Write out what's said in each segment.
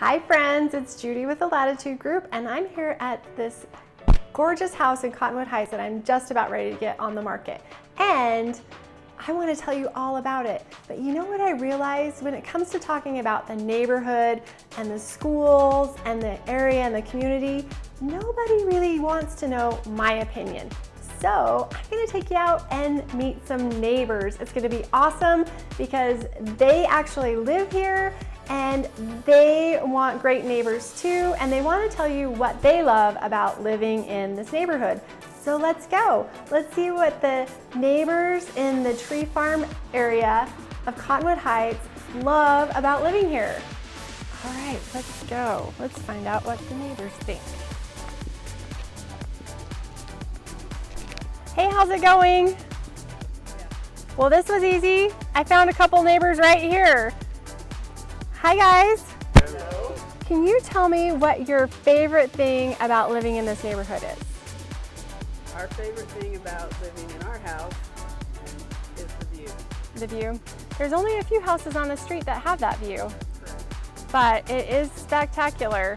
Hi friends, it's Judy with the Latitude Group, and I'm here at this gorgeous house in Cottonwood Heights that I'm just about ready to get on the market. And I want to tell you all about it. But you know what I realized when it comes to talking about the neighborhood and the schools and the area and the community, nobody really wants to know my opinion. So I'm gonna take you out and meet some neighbors. It's gonna be awesome because they actually live here and they want great neighbors too, and they want to tell you what they love about living in this neighborhood. So let's go. Let's see what the neighbors in the tree farm area of Cottonwood Heights love about living here. All right, let's go. Let's find out what the neighbors think. Hey, how's it going? Well, this was easy. I found a couple neighbors right here. Hi guys. Hello. Can you tell me what your favorite thing about living in this neighborhood is? Our favorite thing about living in our house is the view. The view. There's only a few houses on the street that have that view. Correct. But it is spectacular.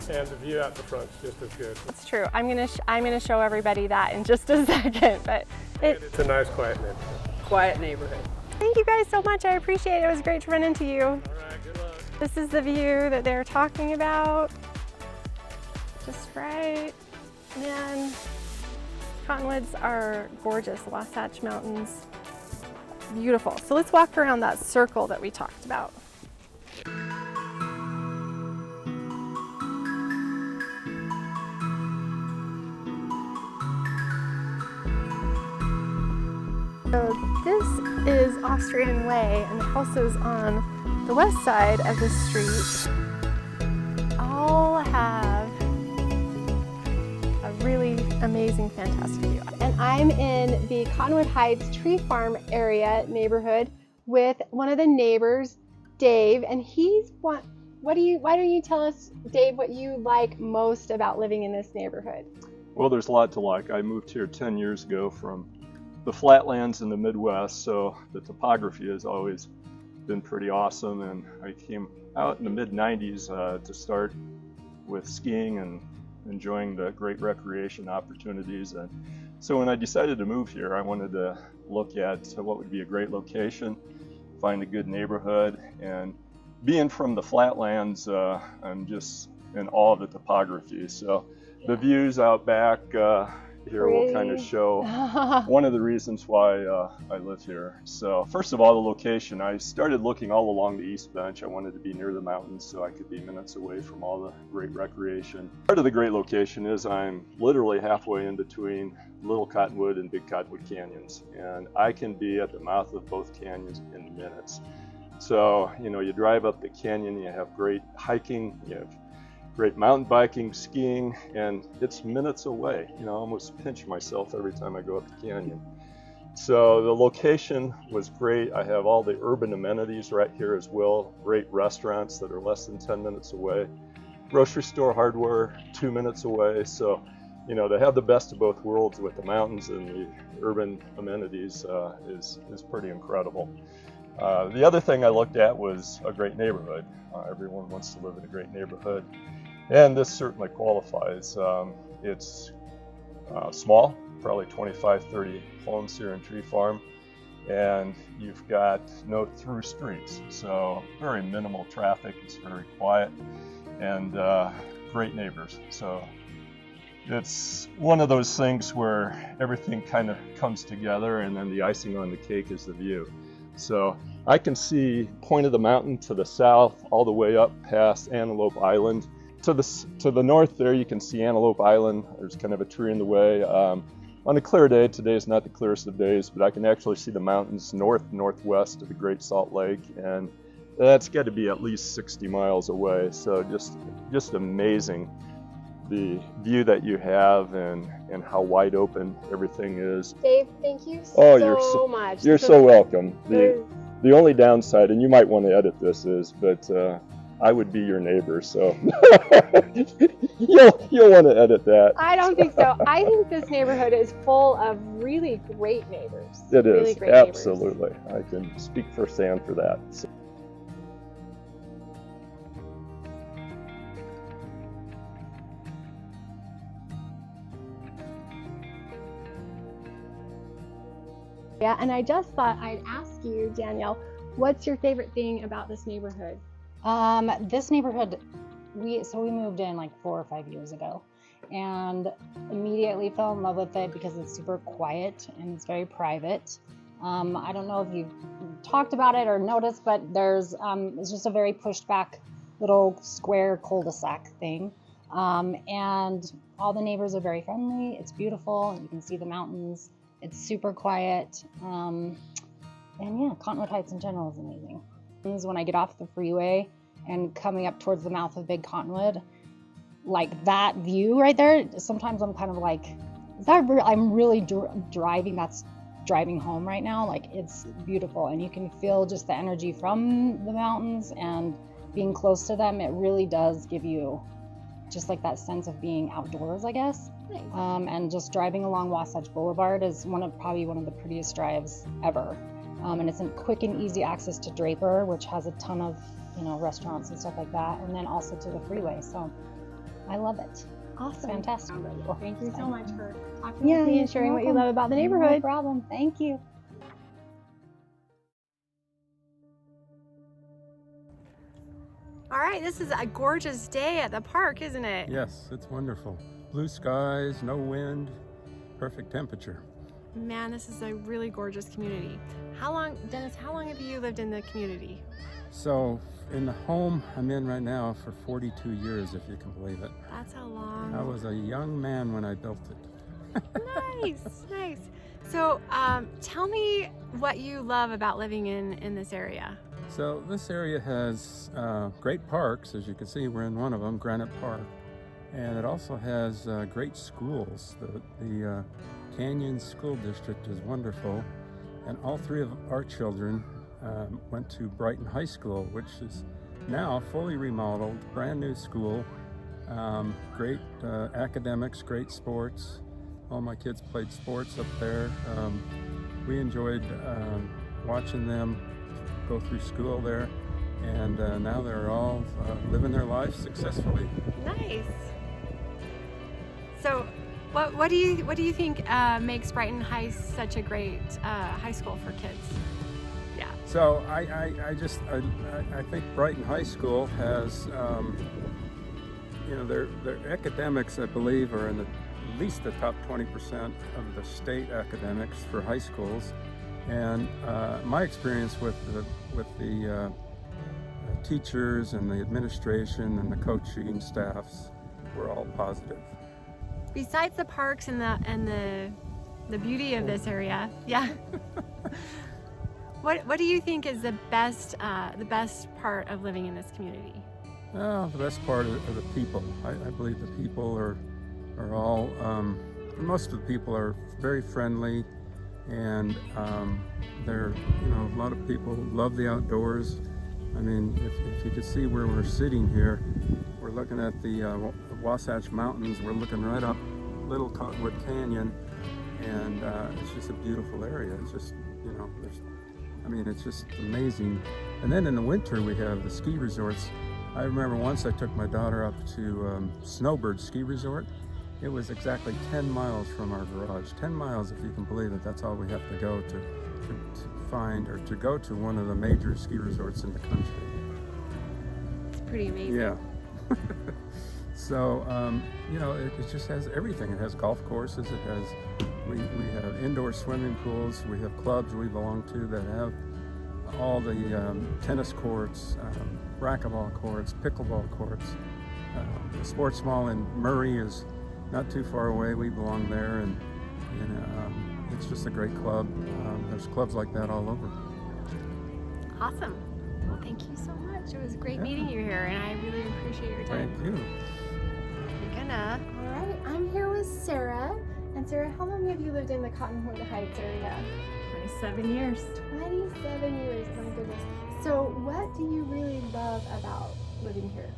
And the view out the front is just as good. It's true. I'm gonna show everybody that in just a second. But It's a nice, quiet neighborhood. Quiet neighborhood. Thank you guys so much. I appreciate it. It was great to run into you. All right, good luck. This is the view that they're talking about. Just right. Man, Cottonwoods are gorgeous. The Wasatch Mountains, beautiful. So let's walk around that circle that we talked about. So this is Austrian Way, and the houses on the west side of the street all have a really amazing, fantastic view. And I'm in the Cottonwood Heights Tree Farm area neighborhood with one of the neighbors, Dave, and why don't you tell us, Dave, what you like most about living in this neighborhood? Well, there's a lot to like. I moved here 10 years ago from the flatlands in the Midwest, so the topography has always been pretty awesome, and I came out in the mid-90s to start with skiing and enjoying the great recreation opportunities. And so when I decided to move here, I wanted to look at what would be a great location, find a good neighborhood, and being from the flatlands, I'm just in awe of the topography. So the views out back here will kind of show one of the reasons why I live here. So first of all, the location. I started looking all along the East Bench. I wanted to be near the mountains so I could be minutes away from all the great recreation. Part of the great location is I'm literally halfway in between Little Cottonwood and Big Cottonwood Canyons, and I can be at the mouth of both canyons in minutes. So, you know, you drive up the canyon, you have great hiking, you have great mountain biking, skiing, and it's minutes away. You know, I almost pinch myself every time I go up the canyon. So the location was great. I have all the urban amenities right here as well. Great restaurants that are less than 10 minutes away. Grocery store, hardware, 2 minutes away. So, you know, to have the best of both worlds with the mountains and the urban amenities is pretty incredible. The other thing I looked at was a great neighborhood. Everyone wants to live in a great neighborhood, and this certainly qualifies. It's small, probably 25-30 homes here in Tree Farm, and you've got no through streets, so very minimal traffic. It's very quiet, and great neighbors. So it's one of those things where everything kind of comes together, and then the icing on the cake is the view. So I can see Point of the Mountain to the south, all the way up past Antelope Island. To the north there, you can see Antelope Island. There's kind of a tree in the way. On a clear day, today is not the clearest of days, but I can actually see the mountains northwest of the Great Salt Lake, and that's got to be at least 60 miles away. So just amazing, the view that you have and how wide open everything is. Dave, thank you so much. You're so welcome. The only downside, and you might want to edit this, is, but I would be your neighbor, so you'll want to edit that. I don't think so. I think this neighborhood is full of really great neighbors. It really is, great absolutely. Neighbors. I can speak firsthand for that. So. Yeah, and I just thought I'd ask you, Danielle, what's your favorite thing about this neighborhood? This neighborhood, we moved in like 4 or 5 years ago, and immediately fell in love with it because it's super quiet and it's very private. I don't know if you've talked about it or noticed, but it's just a very pushed back little square cul-de-sac thing. And all the neighbors are very friendly. It's beautiful. You can see the mountains. It's super quiet. And yeah, Cottonwood Heights in general is amazing. When I get off the freeway and coming up towards the mouth of Big Cottonwood, like that view right there, sometimes I'm kind of like, I'm really driving, that's driving home right now. Like, it's beautiful, and you can feel just the energy from the mountains and being close to them. It really does give you just like that sense of being outdoors, I guess. Nice. And just driving along Wasatch Boulevard is probably one of the prettiest drives ever. And it's a quick and easy access to Draper, which has a ton of, restaurants and stuff like that, and then also to the freeway. So I love it. Awesome. It's fantastic. Thank you so much for talking with me and sharing what you love about the neighborhood. No problem. Thank you. All right, this is a gorgeous day at the park, isn't it? Yes, it's wonderful. Blue skies, no wind, perfect temperature. Man, this is a really gorgeous community. Dennis, how long have you lived in the community? So, in the home I'm in right now for 42 years, if you can believe it. That's how long. I was a young man when I built it. Nice. So, tell me what you love about living in this area. So, this area has great parks. As you can see, we're in one of them, Granite Park. And it also has great schools. The Canyon School District is wonderful. And all 3 of our children went to Brighton High School, which is now fully remodeled, brand new school. Great academics, great sports. All my kids played sports up there. We enjoyed watching them go through school there, and now they're all living their lives successfully. Nice. So, what do you think makes Brighton High such a great high school for kids? Yeah. So I think Brighton High School has, their academics, I believe, are in at least the top 20% of the state academics for high schools. And my experience with the teachers and the administration and the coaching staffs were all positive. Besides the parks and the beauty of this area, yeah. What do you think is the best part of living in this community? Well, the best part are the people. I believe the people are all, most of the people are very friendly, and they're, a lot of people love the outdoors. I mean, if you could see where we're sitting here, we're looking at the Wasatch Mountains. We're looking right up Little Cottonwood Canyon, and it's just a beautiful area. It's just, it's just amazing. And then in the winter, we have the ski resorts. I remember once I took my daughter up to Snowbird Ski Resort. It was exactly 10 miles from our garage. 10 miles, if you can believe it. That's all we have to go to find, or to go to one of the major ski resorts in the country. It's pretty amazing. Yeah. So, it just has everything. It has golf courses. It has, we have indoor swimming pools. We have clubs we belong to that have all the tennis courts, racquetball courts, pickleball courts. The sports mall in Murray is not too far away. We belong there, and it's just a great club. There's clubs like that all over. Awesome. Well, thank you so much. It was great meeting you here, and I really appreciate your time. Thank you. All right, I'm here with Sarah. And Sarah, how long have you lived in the Cottonwood Heights area? 27 years. 27 years, my goodness. So what do you really love about living here?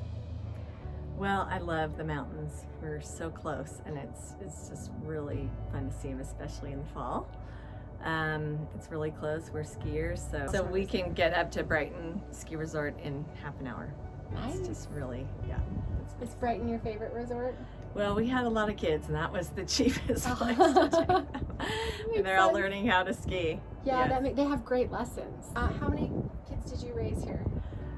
Well, I love the mountains. We're so close, and it's just really fun to see them, especially in the fall. It's really close. We're skiers, so we can get up to Brighton Ski Resort in half an hour. Nice. It's just really, yeah. Is Brighton your favorite resort? Well, we had a lot of kids, and that was the cheapest place to take them. And they're all learning how to ski. Yeah, Yes. they have great lessons. How many kids did you raise here?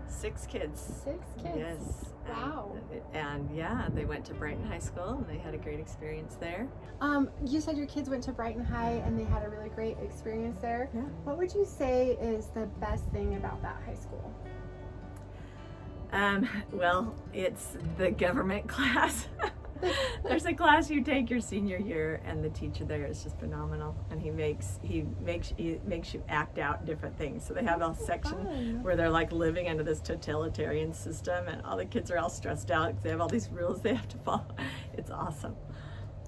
6 kids. 6 kids. Yes. Wow. And yeah, they went to Brighton High School, and they had a great experience there. You said your kids went to Brighton High and they had a really great experience there. Yeah. What would you say is the best thing about that high school? Well, it's the government class. There's a class you take your senior year, and the teacher there is just phenomenal, and he makes you act out different things. So they have a section where they're like living under this totalitarian system, and all the kids are all stressed out because they have all these rules they have to follow. It's awesome.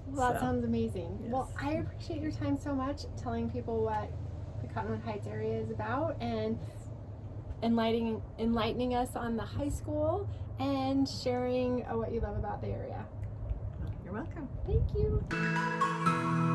Well, that So, sounds amazing. yes. Well, I appreciate your time so much, telling people what the Cottonwood Heights area is about and enlightening us on the high school and sharing what you love about the area. You're welcome. Thank you.